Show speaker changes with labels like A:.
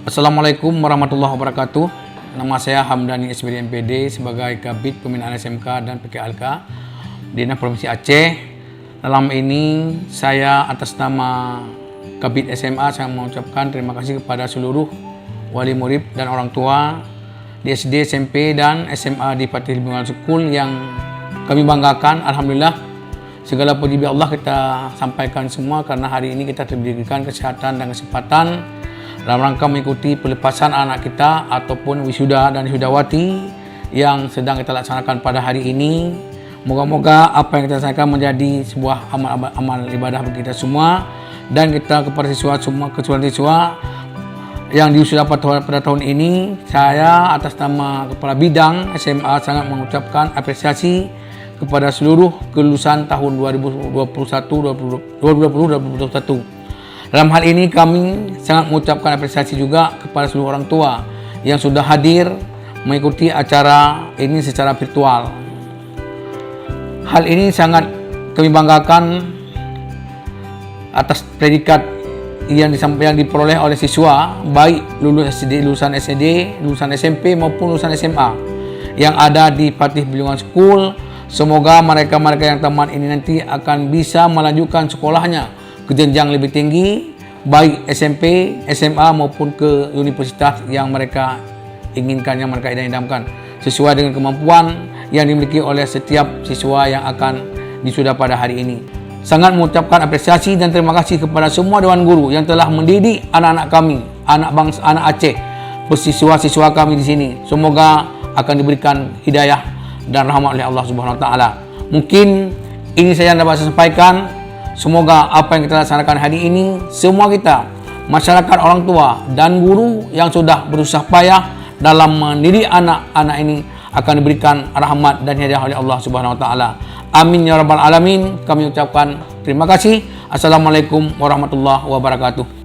A: Assalamualaikum warahmatullahi wabarakatuh. Nama saya Hamdani SBD MPD sebagai Kabid Pembinaan SMK dan PKLK Dinas Provinsi Aceh. Dalam ini saya atas nama Kabid SMA saya mengucapkan terima kasih kepada seluruh wali murid dan orang tua di SD, SMP, dan SMA di Fatih Bilingual School yang kami banggakan. Alhamdulillah, segala puji Allah kita sampaikan semua karena hari ini kita diberikan kesehatan dan kesempatan dalam rangka mengikuti pelepasan anak kita ataupun wisuda dan wisudawati yang sedang kita laksanakan pada hari ini. Moga-moga apa yang kita laksanakan menjadi sebuah amal ibadah bagi kita semua, dan kita kepada siswa yang diwisuda pada tahun ini, saya atas nama Kepala Bidang SMA sangat mengucapkan apresiasi kepada seluruh kelulusan tahun 2020-2021. Dalam hal ini kami sangat mengucapkan apresiasi juga kepada seluruh orang tua yang sudah hadir mengikuti acara ini secara virtual. Hal ini sangat kami banggakan atas predikat yang diperoleh oleh siswa, baik lulusan SD, lulusan SMP maupun lulusan SMA yang ada di Fatih Bilingual School. Semoga mereka-mereka yang tamat ini nanti akan bisa melanjutkan sekolahnya ke jenjang lebih tinggi, baik SMP, SMA maupun ke universitas yang mereka inginkan, yang mereka idam-idamkan, sesuai dengan kemampuan yang dimiliki oleh setiap siswa yang akan wisuda pada hari ini. Sangat mengucapkan apresiasi dan terima kasih kepada semua dewan guru yang telah mendidik anak-anak kami, anak Aceh, siswa-siswa kami di sini. Semoga akan diberikan hidayah dan rahmat oleh Allah Subhanahu wa taala. Mungkin ini saya dapat sampaikan. Semoga apa yang kita laksanakan hari ini, semua kita, masyarakat, orang tua, dan guru yang sudah berusaha payah dalam mendidik anak-anak ini akan diberikan rahmat dan hidayah oleh Allah Subhanahu wa taala. Amin ya rabbal alamin. Kami ucapkan terima kasih. Assalamualaikum warahmatullahi wabarakatuh.